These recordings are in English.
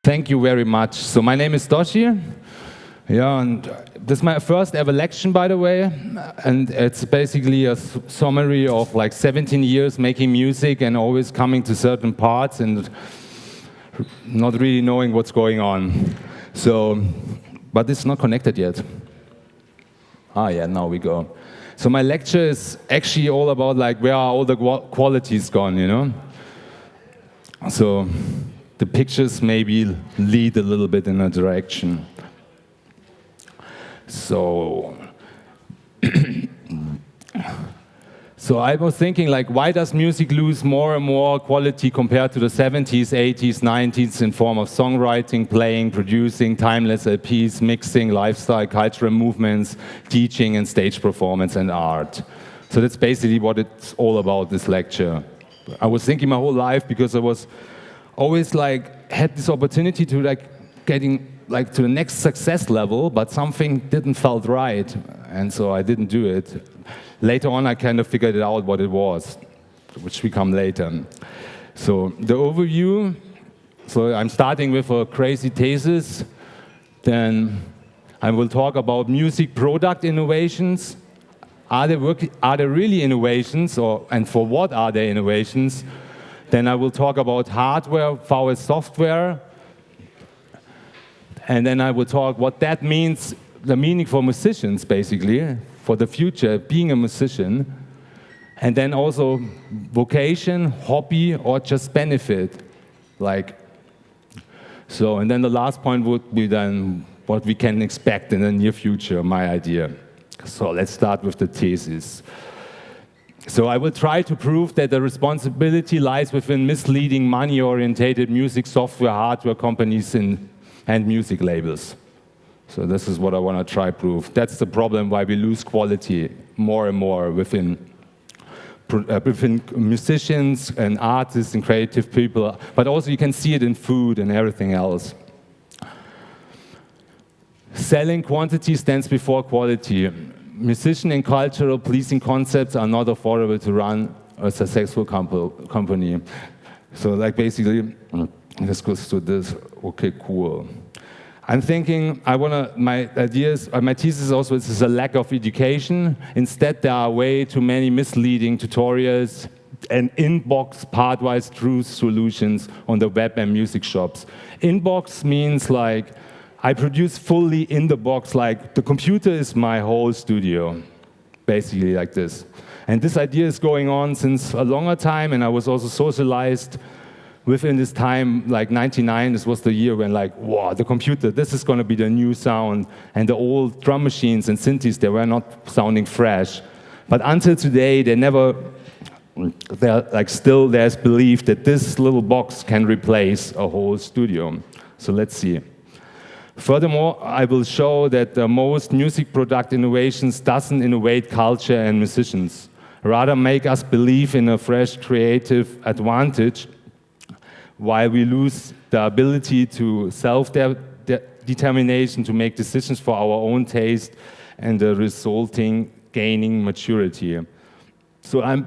Thank you very much. So my name is Doshy. Yeah, and this is my first ever lecture, by the way, and it's basically a summary of like 17 years making music and always coming to certain parts and not really knowing what's going on. So, but it's not connected yet. Ah, yeah, now we go. So my lecture is actually all about like where are all the qualities gone, you know? So the pictures maybe lead a little bit in a direction. So, so I was thinking, like, why does music lose more and more quality compared to the 70s, 80s, 90s in form of songwriting, playing, producing, timeless LPs, mixing, lifestyle, cultural movements, teaching, and stage performance and art? So that's basically what it's all about, this lecture. I was thinking my whole life because I was always like had this opportunity to like getting like to the next success level, but something didn't felt right, and so I didn't do it. Later on, I kind of figured it out what it was, which will come later. So the overview. So I'm starting with a crazy thesis. Then I will talk about music product innovations. Are there really innovations, and for what are there innovations? Then I will talk about hardware, VS software. And then I will talk what that means, the meaning for musicians, basically, for the future, being a musician. And then also vocation, hobby, or just benefit. So, and then the last point would be then what we can expect in the near future, my idea. So let's start with the thesis. So I will try to prove that the responsibility lies within misleading, money-orientated music software hardware companies and music labels. So this is what I want to try to prove. That's the problem why we lose quality more and more within musicians and artists and creative people, but also you can see it in food and everything else. Selling quantity stands before quality. Musician and cultural pleasing concepts are not affordable to run a successful company. So like basically, this goes to this. Okay, cool. I'm thinking my thesis also is a lack of education. Instead, there are way too many misleading tutorials and inbox part-wise truth solutions on the web and music shops. Inbox means like I produce fully in the box, like the computer is my whole studio, basically like this. And this idea is going on since a longer time, and I was also socialized within this time, like 99, this was the year when like, wow, the computer, this is going to be the new sound. And the old drum machines and synthes, they were not sounding fresh. But until today, still there's belief that this little box can replace a whole studio. So let's see. Furthermore, I will show that the most music product innovations doesn't innovate culture and musicians, rather make us believe in a fresh creative advantage, while we lose the ability to self-determination to make decisions for our own taste and the resulting gaining maturity. So I'm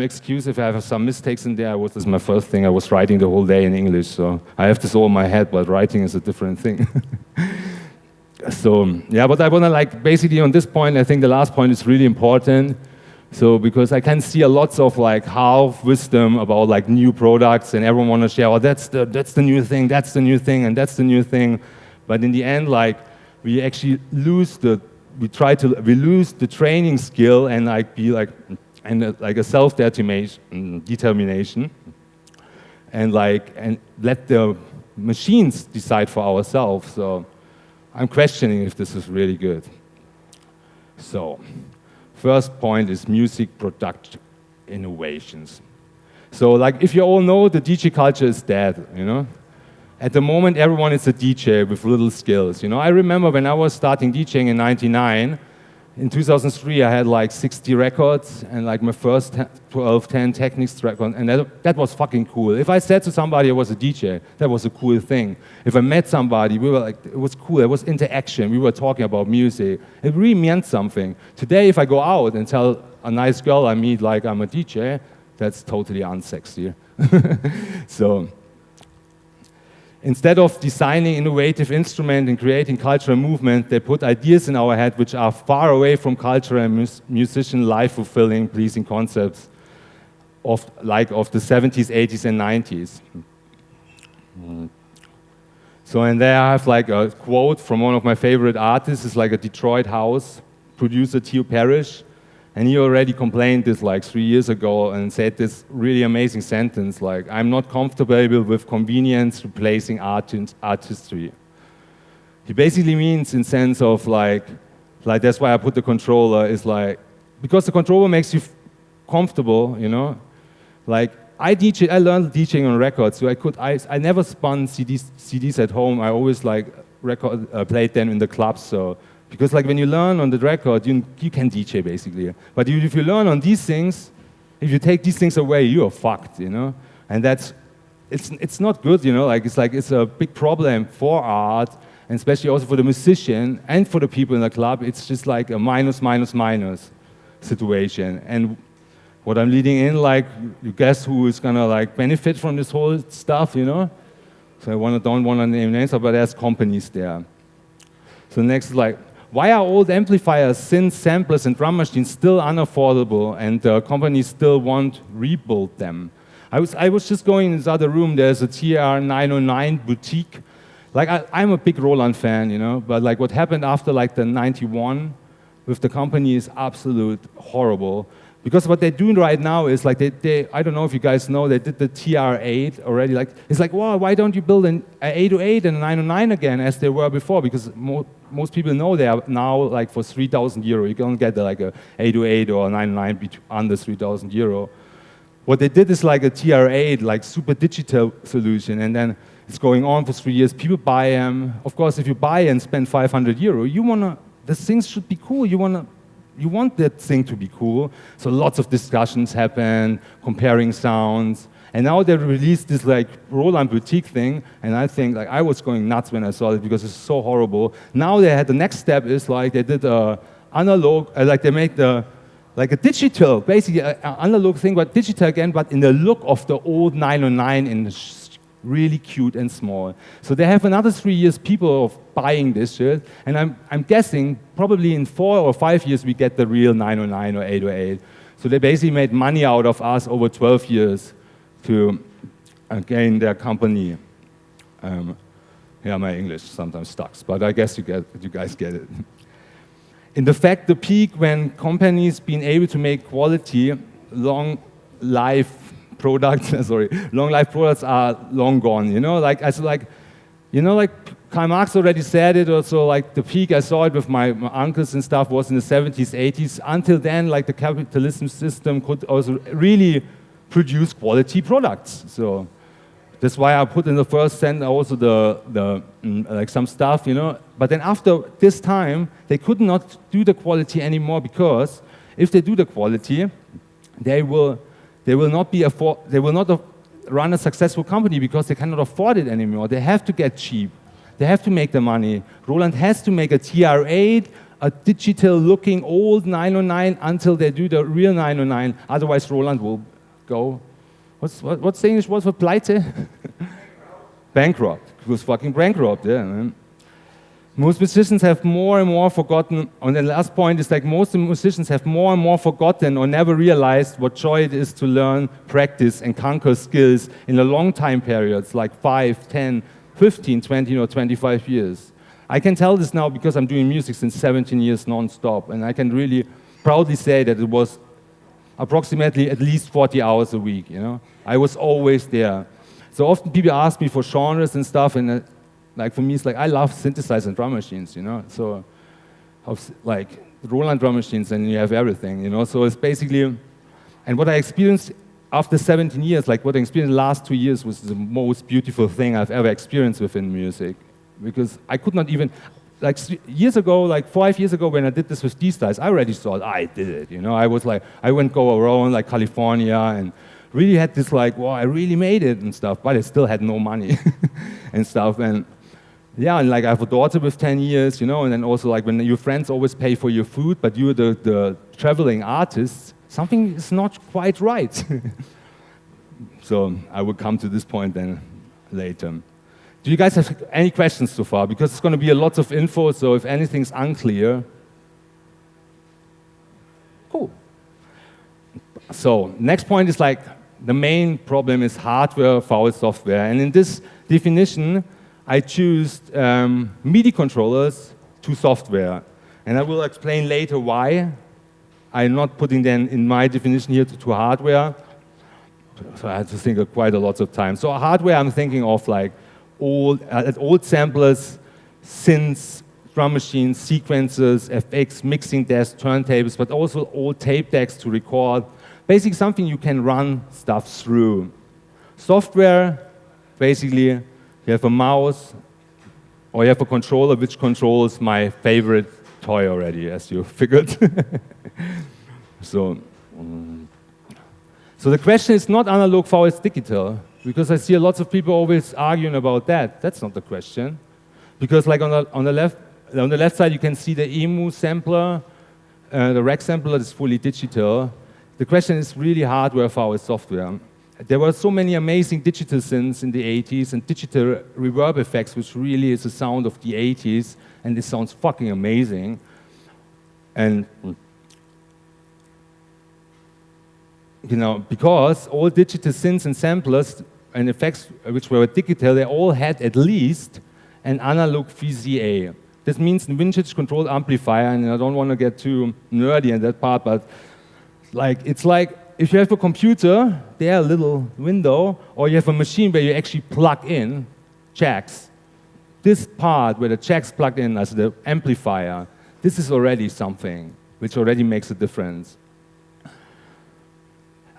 excused if I have some mistakes in there. This is my first thing. I was writing the whole day in English, so I have this all in my head, but writing is a different thing. So yeah, but I want to like basically on this point, I think the last point is really important. So because I can see a lots of like half wisdom about like new products, and everyone want to share, oh, that's the new thing, that's the new thing, and that's the new thing. But in the end, like we actually lose the training skill and like be like like a self-determination, and let the machines decide for ourselves. So I'm questioning if this is really good. So. First point is music product innovations. So like if you all know, the DJ culture is dead, you know? At the moment, everyone is a DJ with little skills, you know? I remember when I was starting DJing in 99, in 2003 I had like 60 records and like my first 10 Technics record, and that was fucking cool. If I said to somebody I was a DJ, that was a cool thing. If I met somebody, we were like, it was cool, it was interaction, we were talking about music. It really meant something. Today, if I go out and tell a nice girl I meet like I'm a DJ, that's totally unsexy. So, Instead of designing innovative instruments and creating cultural movement, they put ideas in our head which are far away from culture and musician life-fulfilling, pleasing concepts of the 70s, 80s, and 90s. So, and there I have like a quote from one of my favorite artists. It's like a Detroit house producer, Theo Parrish, and he already complained this like 3 years ago and said this really amazing sentence, like, I'm not comfortable with convenience replacing artistry. He basically means in sense of like that's why I put the controller, is like, because the controller makes you comfortable, you know? Like, I learned DJing on records, so I never spun CDs at home. I always like played them in the clubs, so. Because like when you learn on the record, you can DJ basically. But if you learn on these things, if you take these things away, you are fucked, you know? And it's not good, you know? It's a big problem for art, and especially also for the musician and for the people in the club. It's just like a minus situation. And what I'm leading in, like, you guess who is gonna like benefit from this whole stuff, you know? So I don't wanna name names, but there's companies there. So next is like, why are old amplifiers, synths, samplers, and drum machines still unaffordable, and companies still won't rebuild them? I was just going in this other room. There's a TR-909 boutique. Like I'm a big Roland fan, you know, but like what happened after like the 91 with the company is absolute horrible. Because what they're doing right now is like I don't know if you guys know, they did the TR-8 already. Like it's like, wow, why don't you build an 808 and a 909 again as they were before? Because most people know they are now like for 3,000 euro. You can't get like a 808 or a 909 under 3,000 euro. What they did is like a TR-8, like super digital solution, and then it's going on for 3 years. People buy them. Of course, if you buy and spend 500 euro, the things should be cool. You want that thing to be cool, so lots of discussions happen, comparing sounds, and now they released this like Roland Boutique thing, and I think like I was going nuts when I saw it because it's so horrible. Now they had the next step is like they did analog, like they made like a digital, basically an analog thing, but digital again, but in the look of the old 909 in really cute and small. So they have another 3 years people of buying this shit, and I'm guessing probably in 4 or 5 years we get the real 909 or 808. So they basically made money out of us over 12 years to gain their company. Yeah, my English sometimes sucks, but I guess you guys get it. In the fact, the peak when companies been able to make quality, long life products are long gone. You know, like Karl Marx already said it. Also, like the peak, I saw it with my uncles and stuff, was in the 70s, 80s. Until then, like the capitalism system could also really produce quality products. So that's why I put in the first sentence also like some stuff, you know. But then after this time, they could not do the quality anymore, because if they do the quality, they will not run a successful company, because they cannot afford it anymore. They have to get cheap. They have to make the money. Roland has to make a TR-8, a digital-looking old 909, until they do the real 909. Otherwise, Roland will go. What's the English word for pleite? Bankrupt. He was fucking bankrupt, yeah, man. Most musicians have more and more forgotten, and the last point is like most musicians have more and more forgotten or never realized what joy it is to learn, practice, and conquer skills in a long time periods, like 5, 10, 15, 20, or 25 years. I can tell this now because I'm doing music since 17 years non-stop, and I can really proudly say that it was approximately at least 40 hours a week, you know? I was always there. So often people ask me for genres and stuff, and like for me, it's like I love synthesizers and drum machines, you know. So, like Roland drum machines, and you have everything, you know. So it's basically, and what I experienced after 17 years, like what I experienced the last 2 years, was the most beautiful thing I've ever experienced within music, because I could not even, like years ago, like 5 years ago, when I did this with these guys, I already thought I did it, you know. I was like, I went go around like California and really had this like, wow, I really made it and stuff, but I still had no money and stuff. And yeah, and like I have a daughter with 10 years, you know, and then also like when your friends always pay for your food, but you're the traveling artist, something is not quite right. So I will come to this point then later. Do you guys have any questions so far? Because it's going to be a lot of info, so if anything's unclear. Cool. So next point is like, the main problem is hardware vs software. And in this definition, I choose MIDI controllers to software. And I will explain later why. I'm not putting them in my definition here to hardware. So I had to think of quite a lot of time. So hardware, I'm thinking of like old samplers, synths, drum machines, sequencers, FX, mixing desks, turntables, but also old tape decks to record. Basically something you can run stuff through. Software, basically, you have a mouse, or you have a controller which controls my favorite toy already, as you figured. So the question is not analog vs digital, because I see lots of people always arguing about that. That's not the question. Because like on the left side, you can see the EMU sampler, the rack sampler is fully digital. The question is really hardware vs software. There were so many amazing digital synths in the 80s and digital reverb effects, which really is the sound of the 80s, and this sounds fucking amazing. And you know, because all digital synths and samplers and effects which were digital, they all had at least an analog VCA. This means a vintage control amplifier, and I don't want to get too nerdy in that part, but like it's like if you have a computer, there a little window, or you have a machine where you actually plug in jacks. This part where the jacks plug in as the amplifier, this is already something which already makes a difference.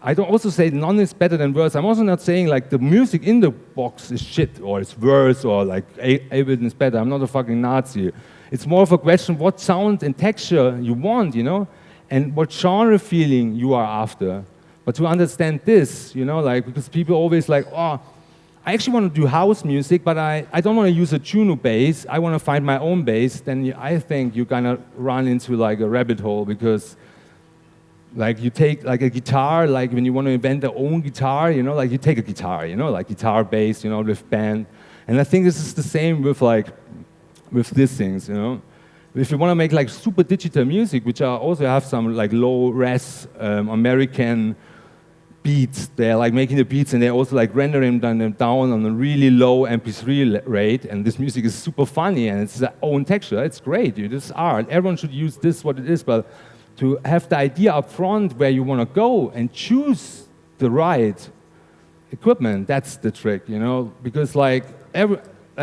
I don't also say none is better than worse. I'm also not saying like the music in the box is shit or it's worse or like Ableton is better. I'm not a fucking Nazi. It's more of a question what sound and texture you want, you know, and what genre feeling you are after. But to understand this, you know, like because people always like, oh, I actually want to do house music, but I don't want to use a tuner bass. I want to find my own bass. Then I think you're gonna run into like a rabbit hole because. Like you take like a guitar, like when you want to invent your own guitar, you know, like you take a guitar, you know, like guitar, bass, you know, with band. And I think this is the same with like, with these things, you know. If you want to make like super digital music, which are also have some like low res American beats, they're like making the beats and they're also like rendering them down on a really low MP3 rate. And this music is super funny and it's its own texture. It's great, dude. This is art. Everyone should use this, what it is, but to have the idea up front where you want to go and choose the right equipment, that's the trick, you know? Because like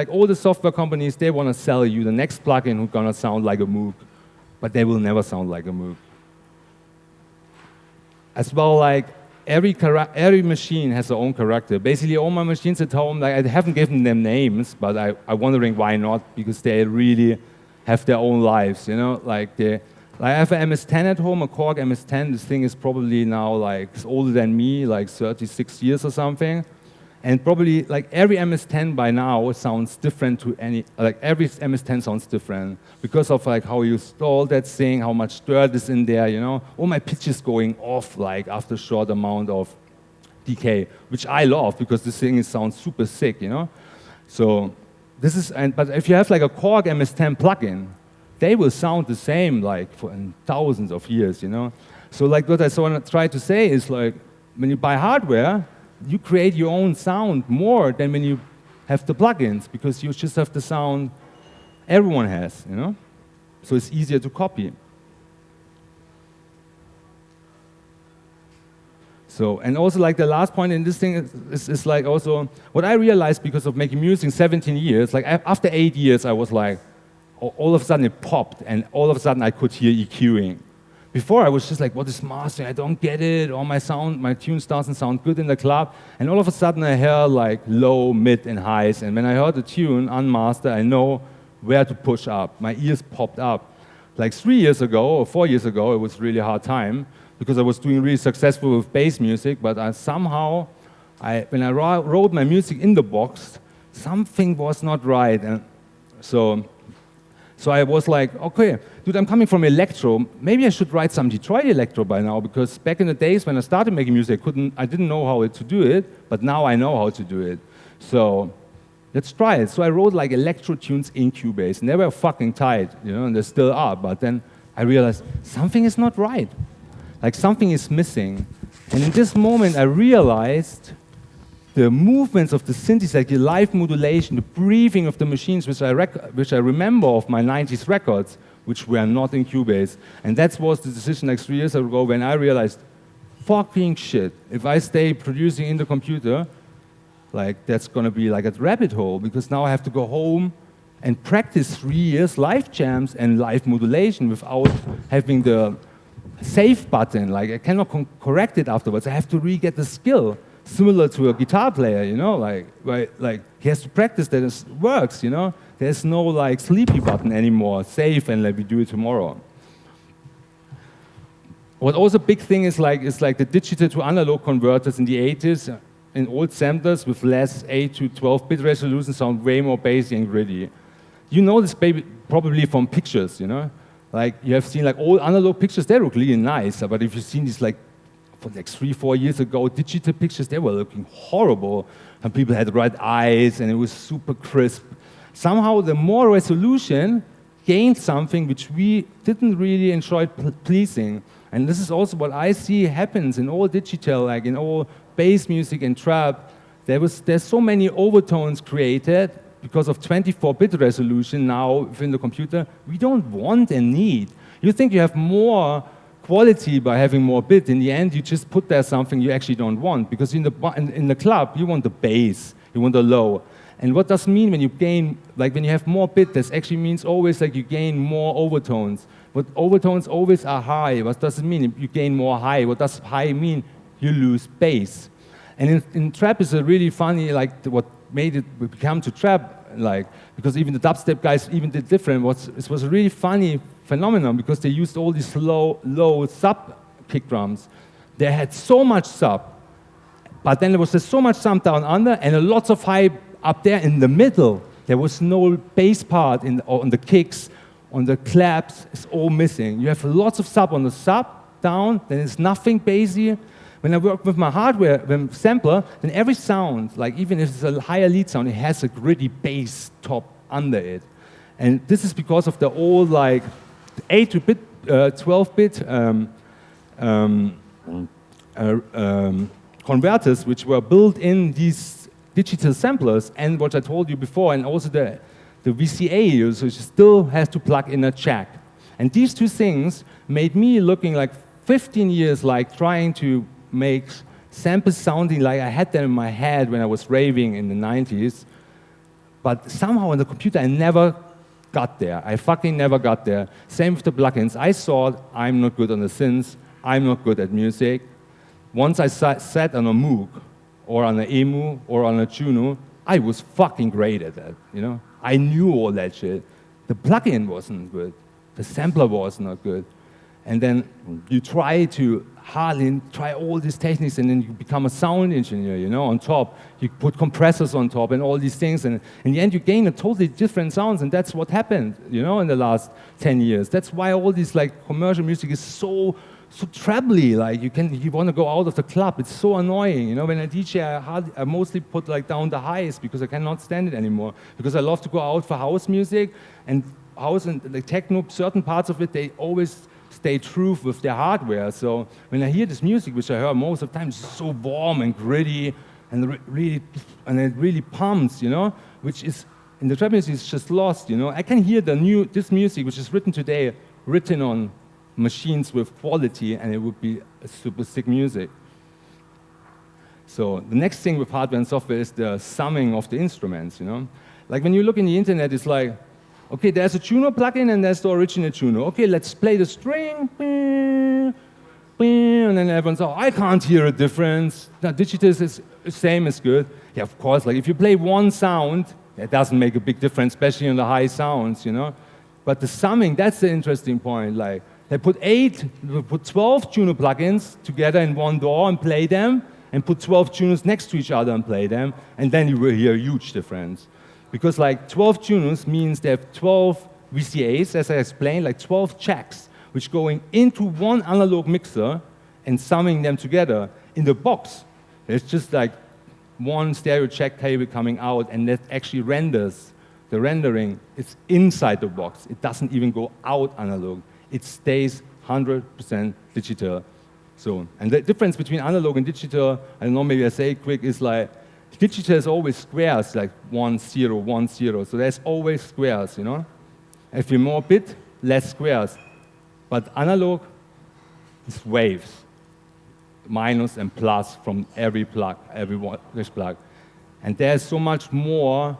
all the software companies, they want to sell you the next plugin who's going to sound like a Moog, but they will never sound like a Moog. As well, like every machine has their own character. Basically, all my machines at home, like, I haven't given them names, but I'm wondering why not, because they really have their own lives, you know? Like I have an MS-10 at home, a Korg MS-10. This thing is probably now like it's older than me, like 36 years or something. And probably like every MS-10 by now sounds different to every MS-10 sounds different because of like how you install that thing, how much dirt is in there, you know. All my pitches going off like after a short amount of decay, which I love because this thing sounds super sick, you know. So this is, but if you have like a Korg MS-10 plugin, they will sound the same like for thousands of years, you know? So like what I try to say is like, when you buy hardware, you create your own sound more than when you have the plugins, because you just have the sound everyone has, you know? So it's easier to copy. So, and also like the last point in this thing is like also, what I realized because of making music 17 years, like after 8 years I was like, all of a sudden it popped, and all of a sudden I could hear EQing. Before I was just like, what is mastering? I don't get it, or my tunes doesn't sound good in the club. And all of a sudden I hear like low, mid, and highs. And when I heard the tune unmastered, I know where to push up. My ears popped up. Like 3 years ago, or 4 years ago, it was really a hard time, because I was doing really successful with bass music, but when I wrote my music in the box, something was not right. And so I was like, okay, dude, I'm coming from electro. Maybe I should write some Detroit electro by now, because back in the days when I started making music, I didn't know how to do it, but now I know how to do it. So let's try it. So I wrote like electro tunes in Cubase, and they were fucking tight, you know, and they still are. But then I realized something is not right. Like something is missing. And in this moment, I realized the movements of the synthesizer, like the live modulation, the breathing of the machines, which I remember of my 90s records, which were not in Cubase. And that was the decision like 3 years ago when I realized, fucking shit, if I stay producing in the computer, like that's gonna be like a rabbit hole, because now I have to go home and practice 3 years live jams and live modulation without having the save button. Like I cannot correct it afterwards. I have to re-get the skill, similar to a guitar player, you know, like he has to practice that it works, you know. There's no like sleepy button anymore, save and let me do it tomorrow. What also big thing is like the digital to analog converters in the 80s in old samplers with less 8 to 12-bit resolution sound way more bassy and gritty. You know this probably from pictures, you know? Like you have seen like old analog pictures, they look really nice, but if you've seen these like, from like 3-4 years ago, digital pictures, they were looking horrible. And people had red eyes and it was super crisp. Somehow the more resolution gained something which we didn't really enjoy pleasing. And this is also what I see happens in all digital, like in all bass music and trap. There's so many overtones created because of 24-bit resolution now within the computer. We don't want and need. You think you have more quality by having more bit. In the end, you just put there something you actually don't want, because in the club, you want the bass, you want the low. And what does it mean when you gain, like when you have more bit, this actually means always like you gain more overtones. But overtones always are high. What does it mean? You gain more high. What does high mean? You lose bass. And in trap is a really funny, like what made it become to trap, like, because even the dubstep guys even did different. It was a really funny phenomenon because they used all these low sub kick drums. They had so much sub, but then there was just so much sub down under and a lots of high up there in the middle. There was no bass part on the kicks, on the claps. It's all missing. You have lots of sub on the sub down, then it's nothing bassy. When I work with my hardware sampler, then every sound, like even if it's a higher lead sound, it has a gritty bass top under it. And this is because of the old like 8-bit, 12-bit converters, which were built in these digital samplers, and what I told you before, and also the VCA, so you still have to plug in a jack. And these two things made me looking like 15 years like trying to make samples sounding like I had them in my head when I was raving in the 90s. But somehow on the computer, I never got there. I fucking never got there. Same with the plugins. I thought I'm not good on the synths. I'm not good at music. Once I sat on a Moog or on an EMU or on a Juno, I was fucking great at that, you know? I knew all that shit. The plugin wasn't good. The sampler was not good. And then you try to try all these techniques, and then you become a sound engineer, you know, on top. You put compressors on top and all these things, and in the end you gain a totally different sounds, and that's what happened, you know, in the last 10 years. That's why all this like commercial music is so trebly, like you want to go out of the club. It's so annoying, you know. When I DJ, I mostly put like down the highs because I cannot stand it anymore. Because I love to go out for house music, and house and the techno, certain parts of it, they always stay true with their hardware. So when I hear this music, which I hear most of the time, it's so warm and gritty, and it really pumps, you know. Which is in the trap music is just lost, you know. I can hear this music, which is written today, written on machines with quality, and it would be a super sick music. So the next thing with hardware and software is the summing of the instruments, you know. Like when you look in the internet, it's like, okay, there's a tuner plugin and there's the original tuner. Okay, let's play the string, and then everyone's, oh, I can't hear a difference. Now, digital is the same as good. Yeah, of course, like if you play one sound, it doesn't make a big difference, especially on the high sounds, you know. But the summing, that's the interesting point. Like, they put 12 tuner plugins together in one DAW and play them, and put 12 tuners next to each other and play them, and then you will hear a huge difference. Because like 12 tuners means they have 12 VCAs, as I explained, like 12 checks, which going into one analog mixer and summing them together in the box. There's just like one stereo jack cable coming out, and that actually renders, the rendering is inside the box. It doesn't even go out analog. It stays 100% digital. So, and the difference between analog and digital, I don't know, maybe I say it quick, is like, digital is always squares, like 1, 0, 1, 0. So there's always squares, you know? If you're more bit, less squares. But analog is waves, minus and plus from every plug, every plug. And there's so much more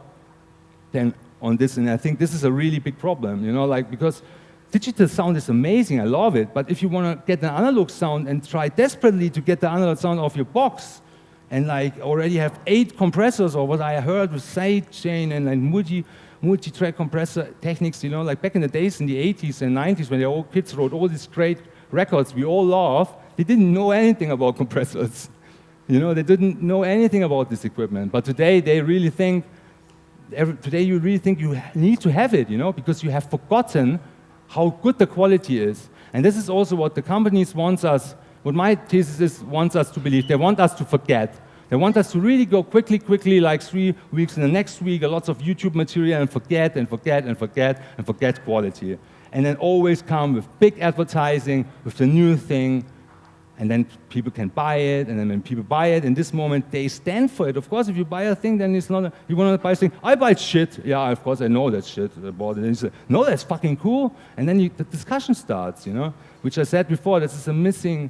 than on this, and I think this is a really big problem, you know, like, because digital sound is amazing, I love it, but if you want to get an analog sound and try desperately to get the analog sound off your box, and like already have 8 compressors, or what I heard with sidechain and like multi-track compressor techniques, you know, like back in the days in the 80s and 90s when the old kids wrote all these great records we all love, they didn't know anything about compressors. You know, they didn't know anything about this equipment. But today they really think, today you really think you need to have it, you know, because you have forgotten how good the quality is. And this is also what the companies want us, what my thesis is, wants us to believe. They want us to forget. They want us to really go quickly, like 3 weeks, and the next week, lots of YouTube material, and forget quality. And then always come with big advertising, with the new thing, and then people can buy it, and then when people buy it, in this moment, they stand for it. Of course, if you buy a thing, then it's not, you want to buy a thing, I buy shit. Yeah, of course, I know that shit, I bought it. And you say, no, that's fucking cool. And then the discussion starts, you know, which I said before, this is a missing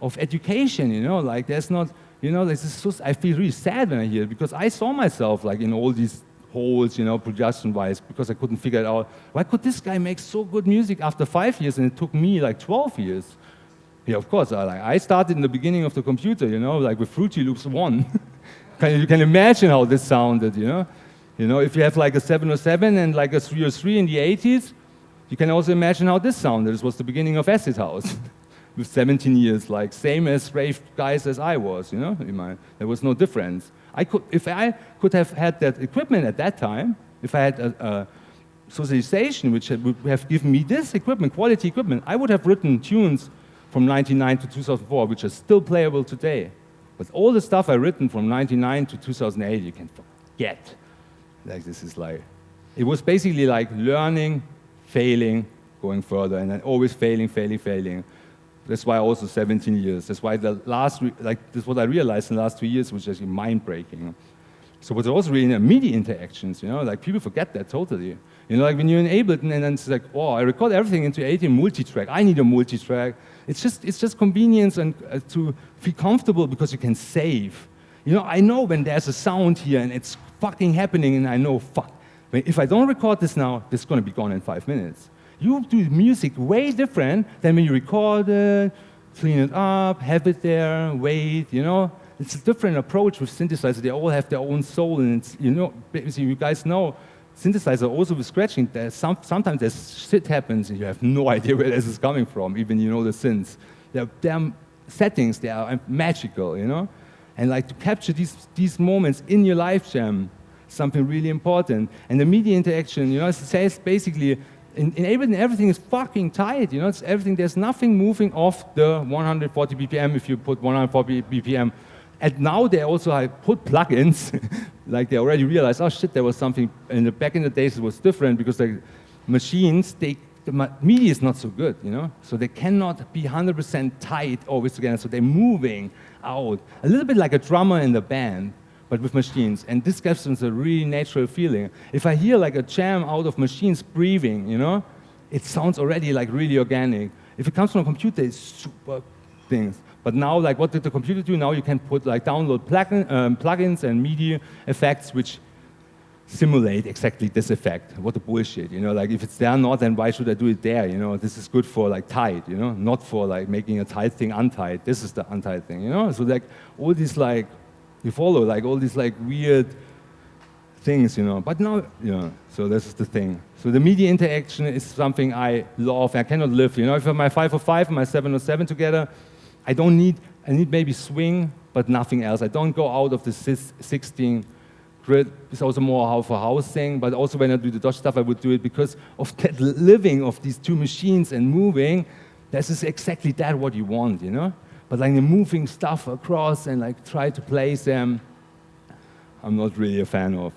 of education, you know, like there's not, you know, this is so, I feel really sad when I hear it, because I saw myself like in all these holes, you know, production-wise, because I couldn't figure it out. Why could this guy make so good music after 5 years, and it took me like 12 years? Yeah, of course, I started in the beginning of the computer, you know, like with Fruity Loops 1. You can imagine how this sounded, you know? You know, if you have like a 707 and like a 303 in the 80s, you can also imagine how this sounded. This was the beginning of Acid House. With 17 years, like same as rave guys as I was, you know? There was no difference. If I could have had that equipment at that time, if I had a socialization which would have given me this equipment, quality equipment, I would have written tunes from 1999 to 2004, which are still playable today. But all the stuff I've written from 1999 to 2008, you can forget. Like this is like, it was basically like learning, failing, going further, and then always failing. That's why also 17 years. That's why this is what I realized in the last 2 years, which is actually mind-breaking. So what's also really in media interactions, you know, like people forget that totally. You know, like when you're in Ableton and then it's like, oh, I record everything into 18 multi-track. I need a multi-track. It's just convenience and to feel comfortable because you can save. You know, I know when there's a sound here and it's fucking happening, and I know, fuck, if I don't record this now, this is going to be gone in 5 minutes. You do music way different than when you record it, clean it up, have it there, wait, you know. It's a different approach with synthesizers. They all have their own soul, and it's, you know, you guys know, synthesizer also with scratching, sometimes there's shit happens and you have no idea where this is coming from, even you know the synths. Their settings, they are magical, you know? And like to capture these moments in your live jam, something really important. And the media interaction, you know, it says basically, in Ableton everything is fucking tight, you know, it's everything, there's nothing moving off the 140 BPM if you put 140 BPM. And now they also put plugins, like they already realized, oh shit, there was something, back in the days it was different because the machines, the media is not so good, you know? So they cannot be 100% tight always together, so they're moving out. A little bit like a drummer in the band, but with machines. And this gives us a really natural feeling. If I hear like a jam out of machines breathing, you know, it sounds already like really organic. If it comes from a computer, it's super things. But now, like, what did the computer do? Now you can put, like, download plugins and MIDI effects which simulate exactly this effect. What a bullshit, you know? Like, if it's there or not, then why should I do it there, you know? This is good for, like, tight, you know? Not for, like, making a tight thing untight. This is the untight thing, you know? So, like, all these, like, you follow, like, all these, like, weird things, you know? But now, you know, so this is the thing. So the media interaction is something I love. I cannot live, you know? If I have my 505 and my 707 together, I need maybe swing, but nothing else. I don't go out of the 16 grid. It's also more of a house thing, but also when I do the Doshy stuff, I would do it because of that living of these two machines and moving. This is exactly that what you want, you know? But like the moving stuff across and like try to place them, I'm not really a fan of.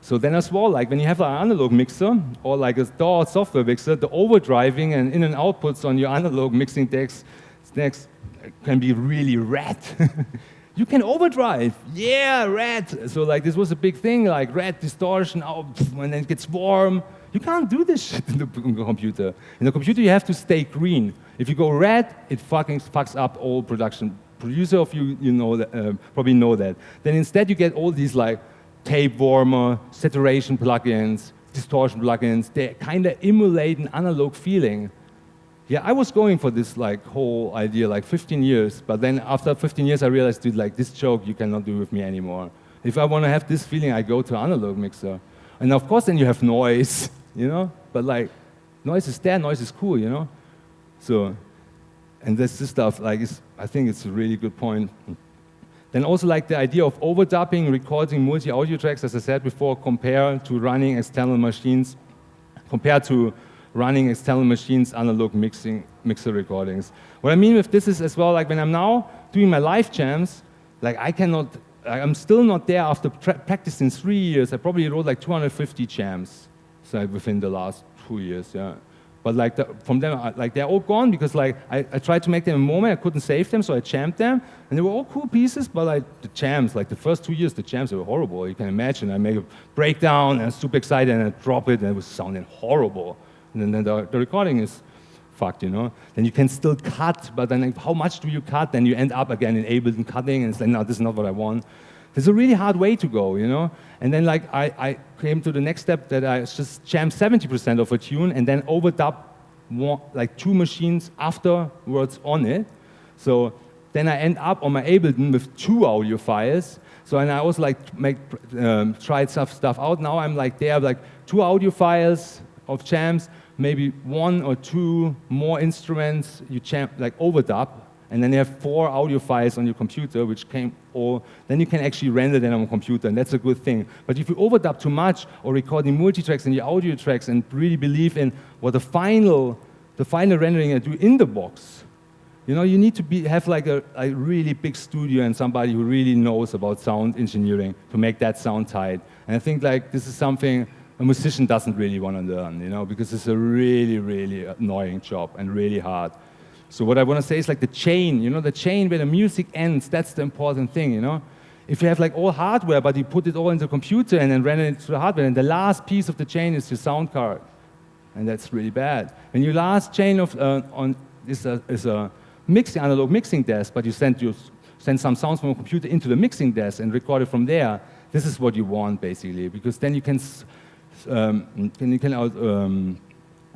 So then as well, like when you have an analog mixer or like a DAW software mixer, the overdriving and in and outputs on your analog mixing decks can be really rad. You can overdrive, yeah, rad. So like this was a big thing, like rad distortion, when it gets warm. You can't do this shit in the computer. In the computer, you have to stay green. If you go red, it fucking fucks up all production. Producer of you know that, probably know that. Then instead, you get all these like tape warmer, saturation plugins, distortion plugins. They kind of emulate an analog feeling. Yeah, I was going for this like whole idea like 15 years, but then after 15 years, I realized, dude, like this joke you cannot do with me anymore. If I want to have this feeling, I go to analog mixer. And of course, then you have noise, you know? But like, noise is there, noise is cool, you know? So, and this stuff, like, I think it's a really good point. Then also like the idea of overdubbing, recording multi-audio tracks, as I said before, compared to running external machines, analog mixer recordings. What I mean with this is as well, like when I'm now doing my live jams, like I'm still not there after practicing 3 years. I probably wrote like 250 jams so within the last 2 years, yeah. But like from them, like they're all gone because like I tried to make them a moment, I couldn't save them, so I jammed them, and they were all cool pieces. But like the jams, like the first 2 years, the jams were horrible. You can imagine. I make a breakdown, and I'm super excited, and I drop it, and it was sounding horrible. And then the recording is fucked, you know. Then you can still cut, but then like, how much do you cut? Then you end up again in Ableton cutting, and it's like, no, this is not what I want. It's a really hard way to go, you know. And then like I came to the next step that I just jam 70% of a tune and then overdub like 2 machines afterwards on it. So then I end up on my Ableton with 2 audio files. So and I also like tried stuff out. Now I'm like there like 2 audio files of jams, maybe 1 or 2 more instruments you jam like overdub. And then you have 4 audio files on your computer, then you can actually render them on a computer, and that's a good thing. But if you overdub too much, or recording multi-tracks in your audio tracks, and really believe in what the final rendering I do in the box, you know, you need to have like a really big studio and somebody who really knows about sound engineering to make that sound tight. And I think like this is something a musician doesn't really want to learn, you know, because it's a really, really annoying job and really hard. So what I want to say is like the chain, you know, the chain where the music ends, that's the important thing, you know. If you have like all hardware, but you put it all into the computer and then render it to the hardware, and the last piece of the chain is your sound card. And that's really bad. When your last chain of is a analog mixing desk, but you send some sounds from a computer into the mixing desk and record it from there, this is what you want basically, because then you can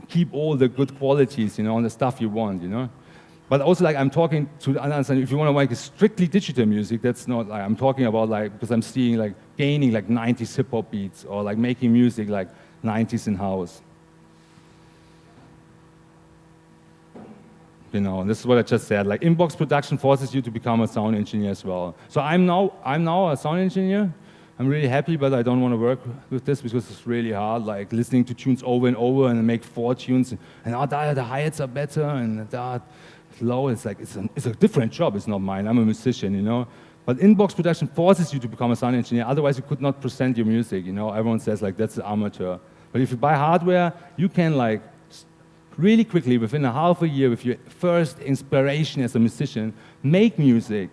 keep all the good qualities, you know, and the stuff you want, you know. But also, like, I'm talking to others, and if you want to make strictly digital music, that's not like I'm talking about, like, because I'm seeing like gaining like 90s hip hop beats or like making music like 90s in house. You know, and this is what I just said. Like, inbox production forces you to become a sound engineer as well. So I'm now a sound engineer. I'm really happy, but I don't want to work with this because it's really hard, like listening to tunes over and over and make 4 tunes, and the hi-hats are better, and low. It's like, it's a different job, it's not mine. I'm a musician, you know. But inbox production forces you to become a sound engineer, otherwise you could not present your music, you know. Everyone says, like, that's an amateur. But if you buy hardware, you can, like, really quickly, within a half a year, with your first inspiration as a musician, make music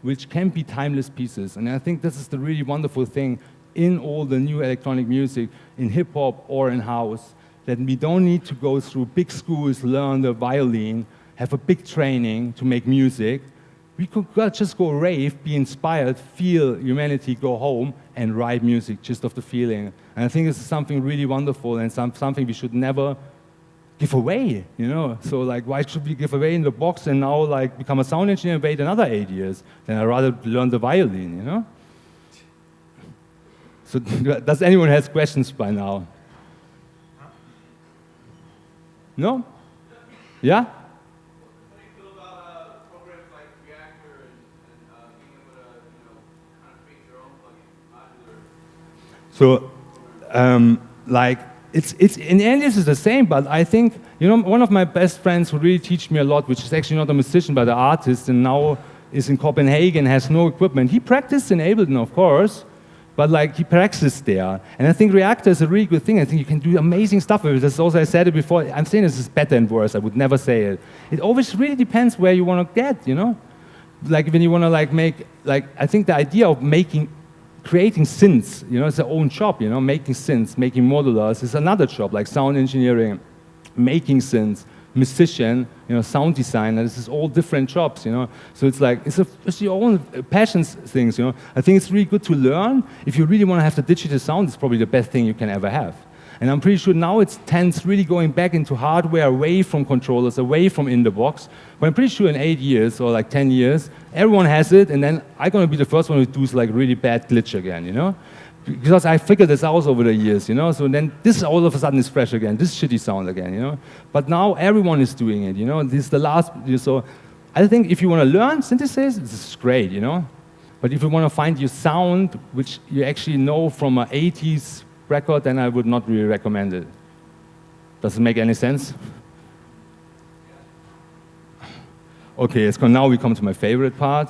which can be timeless pieces. And I think this is the really wonderful thing in all the new electronic music, in hip-hop or in house, that we don't need to go through big schools, learn the violin, have a big training to make music. We could just go rave, be inspired, feel humanity, go home, and write music just of the feeling. And I think this is something really wonderful and something we should never give away, you know. So like, why should we give away in the box and now like become a sound engineer and wait another 8 years? Then I'd rather learn the violin, you know. So does anyone have questions by now? No? Yeah? How do you feel about programs like Reactor and being able to, you know, kind of create your own plugin, modular? So, like, it's in the end, it's the same, but I think, you know, one of my best friends who really teach me a lot, which is actually not a musician, but an artist, and now is in Copenhagen, has no equipment. He practiced in Ableton, of course, but like he practiced there. And I think Reactor is a really good thing. I think you can do amazing stuff with it. That's also, I said it before, I'm saying this is better and worse. I would never say it. It always really depends where you want to get, you know? Like when you want to like make, like, I think the idea of creating synths, you know, it's their own job, you know, making synths, making modulars is another job, like sound engineering, making synths, musician, you know, sound designer. This is all different jobs, you know. So it's like it's your own passions things, you know. I think it's really good to learn. If you really want to have the digital sound, it's probably the best thing you can ever have. And I'm pretty sure now it tends really going back into hardware, away from controllers, away from in the box. But I'm pretty sure in 8 years or like 10 years, everyone has it, and then I'm gonna be the first one who does like really bad glitch again, you know. Because I figured this out over the years, you know, so then this all of a sudden is fresh again, this shitty sound again, you know. But now everyone is doing it, you know, this is the last, so I think if you want to learn synthesis, this is great, you know. But if you want to find your sound, which you actually know from an 80s record, then I would not really recommend it. Does it make any sense? Okay, now we come to my favorite part.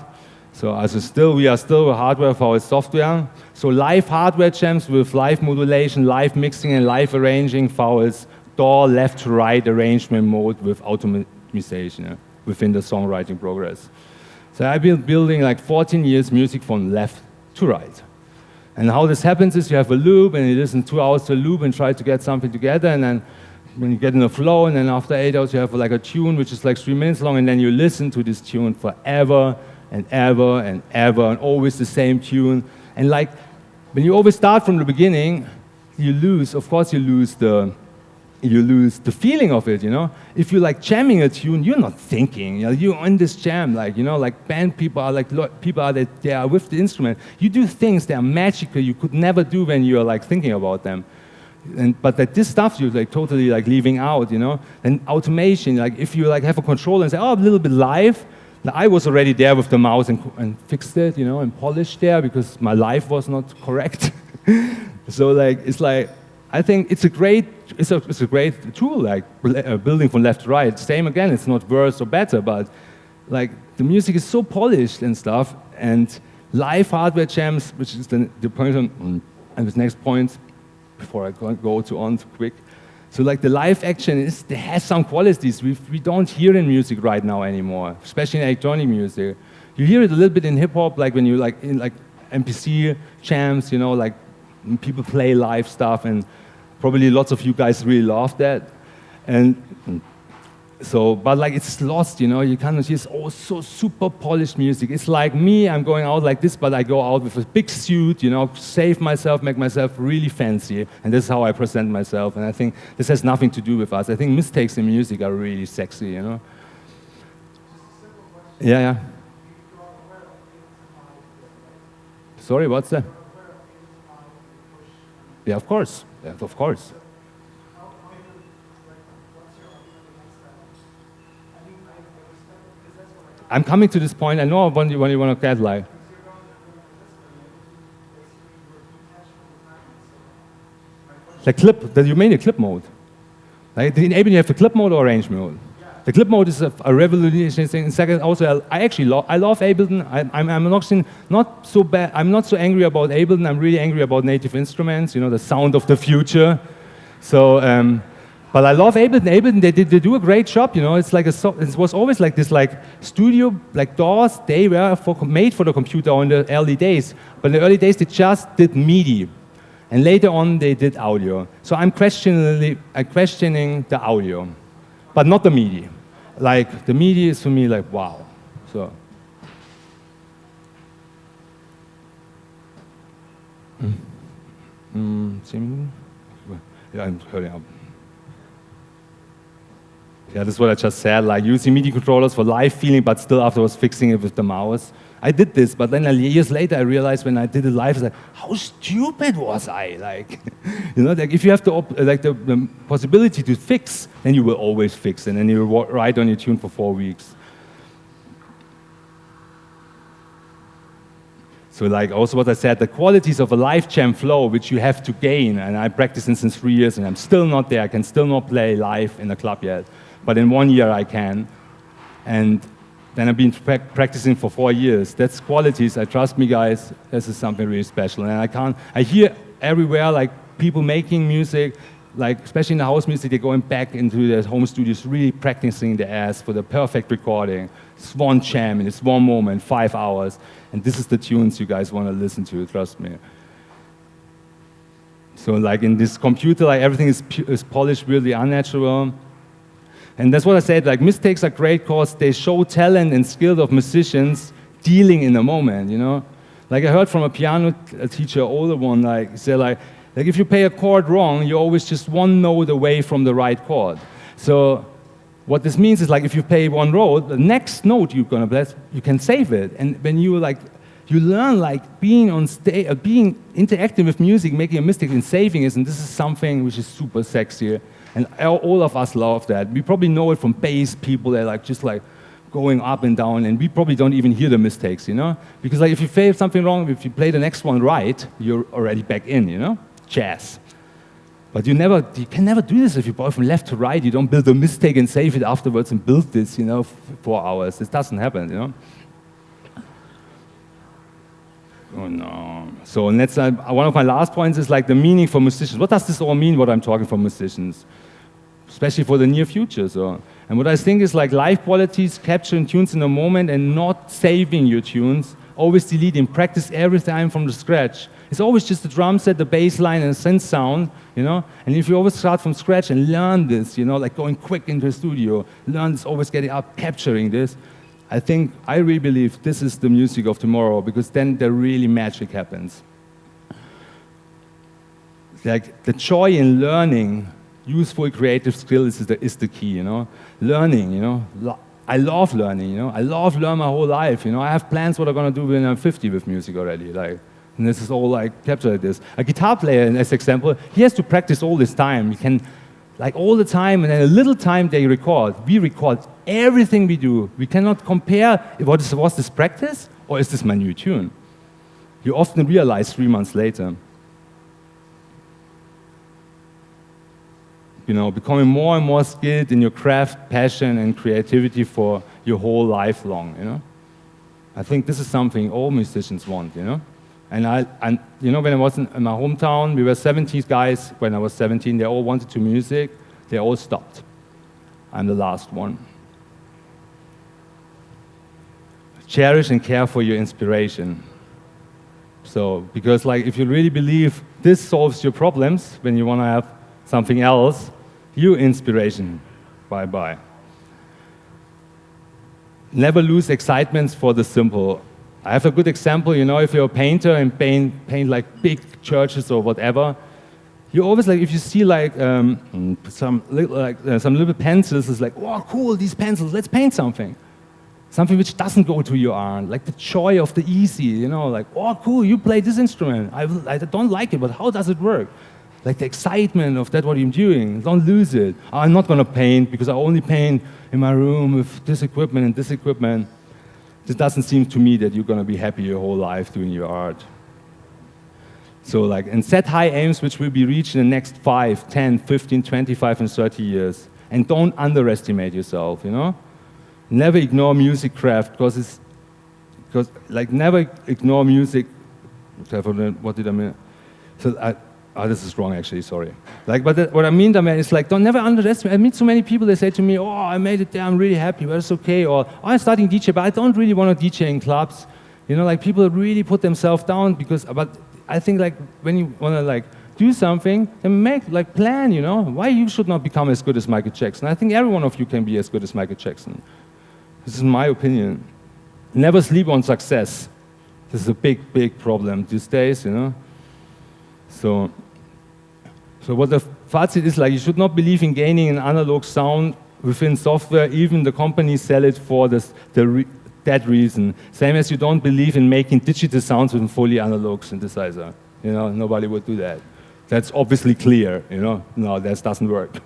So we are still hardware for our software. So live hardware jams with live modulation, live mixing, and live arranging for its DAW left-to-right arrangement mode with automation within the songwriting progress. So I've been building like 14 years music from left to right. And how this happens is you have a loop, and you listen 2 hours to a loop and try to get something together, and then when you get in a flow, and then after 8 hours you have like a tune which is like 3 minutes long, and then you listen to this tune forever and ever and ever, and always the same tune. And like, when you always start from the beginning, you lose the feeling of it, you know? If you're like jamming a tune, you're not thinking, you know, you're in this jam, like, you know, like band people are like, people are that they are with the instrument. You do things that are magical you could never do when you're like thinking about them. But that this stuff you're like totally like leaving out, you know? And automation, like if you like have a controller and say, oh, a little bit live, I was already there with the mouse and fixed it, you know, and polished there because my life was not correct. So like, it's like, I think it's a great tool, like building from left to right. Same again, it's not worse or better, but like the music is so polished and stuff, and live hardware jams, which is the point on, and this next point, before I go on too quick. So like the live action it has some qualities we don't hear in music right now anymore, especially in electronic music. You hear it a little bit in hip hop, like when you like in like MPC jams, you know, like people play live stuff, and probably lots of you guys really love that. And so, but like it's lost, you know, you kind of hear so super polished music. It's like me, I'm going out like this, but I go out with a big suit, you know, save myself, make myself really fancy, and this is how I present myself. And I think this has nothing to do with us. I think mistakes in music are really sexy, you know. Yeah. Sorry, what's that? Yeah, of course. Yeah, of course. I'm coming to this point. I know when you want to get like. The clip, you mean the clip mode? Like in Ableton you have the clip mode or arrange mode. The clip mode is a revolutionary thing. In second, also I love Ableton. I'm not so bad. I'm not so angry about Ableton. I'm really angry about native instruments. You know, the sound of the future. So. But I love Ableton. Ableton, they do a great job, you know. It's like it was always like this, like studio, like DAWs. They were made for the computer in the early days. But in the early days, they just did MIDI, and later on they did audio. So I'm questioning the audio, but not the MIDI. Like the MIDI is for me like wow. So. Yeah, I'm hurrying up. Yeah, this is what I just said, like using MIDI controllers for live feeling, but still afterwards fixing it with the mouse. I did this, but then years later I realized when I did it live, I was like, how stupid was I? Like, you know, like if you have the possibility to fix, then you will always fix, and then you will write on your tune for 4 weeks. So like also what I said, the qualities of a live jam flow, which you have to gain, and I practiced since 3 years, and I'm still not there. I can still not play live in a club yet. But in 1 year I can. And Then I've been practicing for 4 years. That's qualities. Trust me, guys. This is something really special. And I hear everywhere like people making music, like especially in the house music, they're going back into their home studios, really practicing their ass for the perfect recording. It's one jam, and it's one moment, 5 hours. And this is the tunes you guys want to listen to, trust me. So like in this computer, like everything is polished, really unnatural. And that's what I said, like mistakes are great because they show talent and skill of musicians dealing in the moment, you know? Like I heard from a piano teacher, older one, like he said like if you play a chord wrong, you're always just one note away from the right chord. So what this means is like if you play one note, the next note you're gonna play, you can save it. And when you learn like being on stage, being interacting with music, making a mistake and saving it, and this is something which is super sexy. And all of us love that. We probably know it from bass people that like just like going up and down, and we probably don't even hear the mistakes, you know? Because like if you play something wrong, if you play the next one right, you're already back in, you know? Jazz. But you can never do this if you go from left to right. You don't build a mistake and save it afterwards and build this, you know, for 4 hours. This doesn't happen, you know? Oh no. So and that's one of my last points is like the meaning for musicians. What does this all mean, what I'm talking for musicians? Especially for the near future. So. And what I think is like live qualities, capturing tunes in a moment and not saving your tunes, always deleting, practice every time from the scratch. It's always just the drum set, the bass line, and synth sound, you know? And if you always start from scratch and learn this, you know, like going quick into the studio, learn this, always getting up, capturing this, I really believe this is the music of tomorrow, because then the really magic happens. Like the joy in learning, useful creative skills is the key, you know? Learning, you know? I love learning, you know? I love learning my whole life, you know? I have plans what I'm gonna do when I'm 50 with music already, like. And this is all like captured like this. A guitar player, as example, he has to practice all this time. He can, like all the time, and then a little time they record. We record everything we do. We cannot compare, was this practice, or is this my new tune? You often realize 3 months later. You know, becoming more and more skilled in your craft, passion, and creativity for your whole life long, you know? I think this is something all musicians want, you know? And you know, when I was in my hometown, we were 70 guys. When I was 17, they all wanted to music. They all stopped. I'm the last one. Cherish and care for your inspiration. So, because like, if you really believe this solves your problems, when you want to have something else, your inspiration, bye-bye. Never lose excitement for the simple. I have a good example, you know, if you're a painter and paint like big churches or whatever, you always like, if you see like some little pencils, it's like, oh, cool, these pencils, let's paint something. Something which doesn't go to your arm, like the joy of the easy, you know, like, oh, cool, you play this instrument. I don't like it, but how does it work? Like the excitement of that, what you're doing, don't lose it. I'm not gonna paint because I only paint in my room with this equipment and this equipment. It doesn't seem to me that you're going to be happy your whole life doing your art. So like, and set high aims which will be reached in the next 5, 10, 15, 25, and 30 years. And don't underestimate yourself, you know? Never ignore music craft, because never ignore music. What did I mean? So this is wrong actually, sorry. Like, but what I mean is like, don't never underestimate. I meet so many people, they say to me, oh, I made it there, I'm really happy, but it's okay. Or, oh, I'm starting DJ, but I don't really want to DJ in clubs. You know, like people really put themselves down but I think like when you want to like do something, then make, like plan, you know? Why you should not become as good as Michael Jackson? I think every one of you can be as good as Michael Jackson. This is my opinion. Never sleep on success. This is a big, big problem these days, you know? So what the fazit is like, you should not believe in gaining an analog sound within software, even the companies sell it for that reason. Same as you don't believe in making digital sounds with a fully analog synthesizer. You know, nobody would do that. That's obviously clear, you know? No, that doesn't work.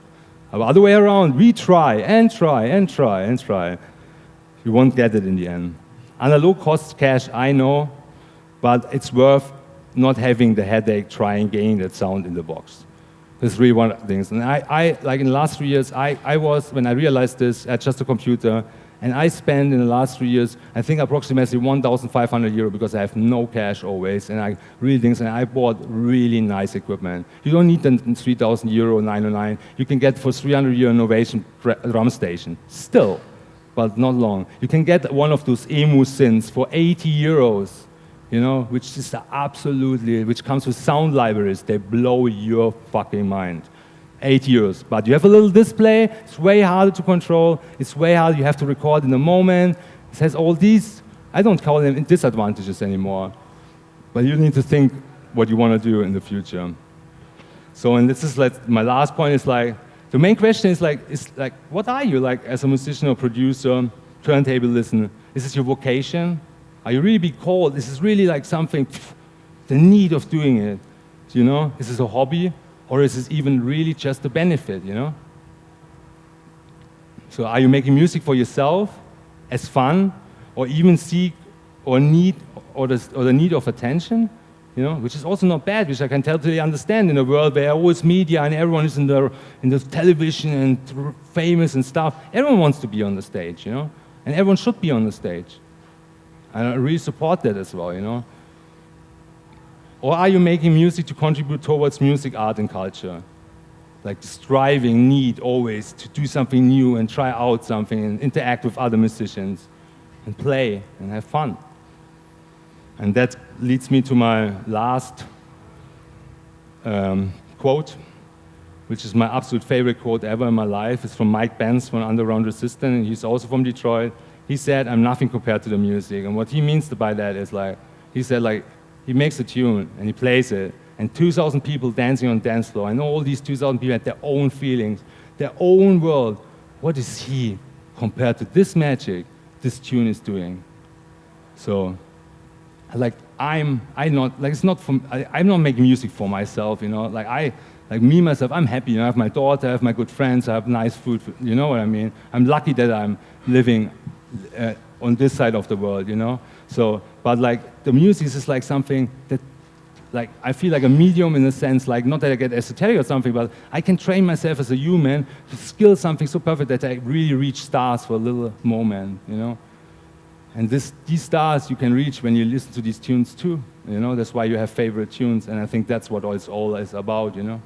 The other way around, we try and try and try and try. You won't get it in the end. Analog costs cash, I know, but it's worth not having the headache trying gaining that sound in the box. This is really one of the things. And I like in the last 3 years, when I realized this, I had just a computer, And I spent in the last 3 years, I think approximately 1,500 euro because I have no cash always, and I really think, and I bought really nice equipment. You don't need the 3,000 euro 909. You can get for 300 euro innovation drum station, still, but not long. You can get one of those EMU synths for 80 euros, you know, which is absolutely, which comes with sound libraries. They blow your fucking mind. 8 euros, but you have a little display, it's way harder to control, it's way harder, you have to record in the moment, it has all these, I don't call them disadvantages anymore, but you need to think what you want to do in the future. So, and this is like, my last point is like, the main question is like, what are you like as a musician or producer, turntable listener? Is this your vocation? Are you really be called? Is this really like something, the need of doing it, you know? Is this a hobby? Or is this even really just a benefit, you know? So are you making music for yourself as fun, or even seek or need or the need of attention, you know, which is also not bad, which I can totally understand in a world where always media and everyone is in the television and famous and stuff. Everyone wants to be on the stage, you know, and everyone should be on the stage. And I really support that as well, you know. Or are you making music to contribute towards music, art, and culture? Like this striving need always to do something new and try out something and interact with other musicians and play and have fun. And that leads me to my last quote, which is my absolute favorite quote ever in my life. It's from Mike Benz from Underground Resistance, and he's also from Detroit. He said, "I'm nothing compared to the music." And what he means by that is like, he said like, he makes a tune and he plays it, and 2,000 people dancing on the dance floor, and all these 2,000 people had their own feelings, their own world. What is he compared to this magic this tune is doing? So, like I'm not making music for myself, you know. Like me myself, I'm happy. You know, I have my daughter, I have my good friends, I have nice food. You know what I mean? I'm lucky that I'm living on this side of the world, you know. So, but like the music is like something that, like I feel like a medium in a sense, like not that I get esoteric or something, but I can train myself as a human to skill something so perfect that I really reach stars for a little moment, you know. And these stars you can reach when you listen to these tunes too, you know. That's why you have favorite tunes, and I think that's what it's all is about, you know.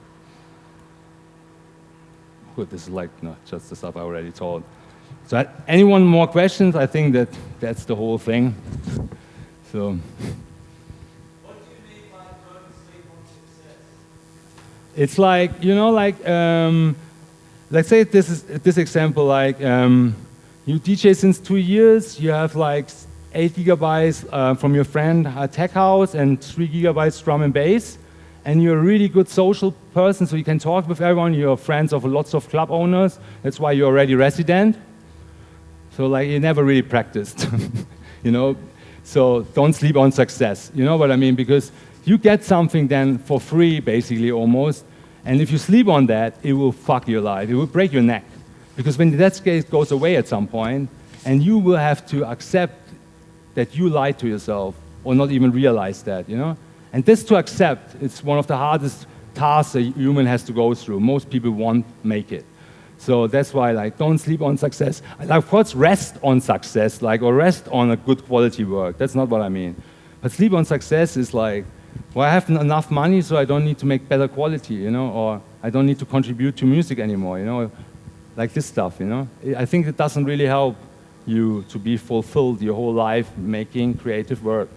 Good, this is like just the stuff I already told. So, anyone more questions? I think that's the whole thing. So. What do you mean by don't sleep on success? It's like, you know, like let's say this example, like you DJ since 2 years, you have like 8 gigabytes from your friend tech house and 3 gigabytes drum and bass, and you're a really good social person, so you can talk with everyone. You're friends of lots of club owners. That's why you're already resident. So like you never really practiced, you know. So don't sleep on success. You know what I mean? Because you get something then for free, basically almost. And if you sleep on that, it will fuck your life. It will break your neck. Because when that case goes away at some point, and you will have to accept that you lied to yourself, or not even realize that, you know. And this to accept, it's one of the hardest tasks a human has to go through. Most people won't make it. So that's why, like, don't sleep on success. And of course, rest on success, like, or rest on a good quality work. That's not what I mean. But sleep on success is like, well, I have enough money, so I don't need to make better quality, you know, or I don't need to contribute to music anymore, you know, like this stuff, you know. I think it doesn't really help you to be fulfilled your whole life making creative work.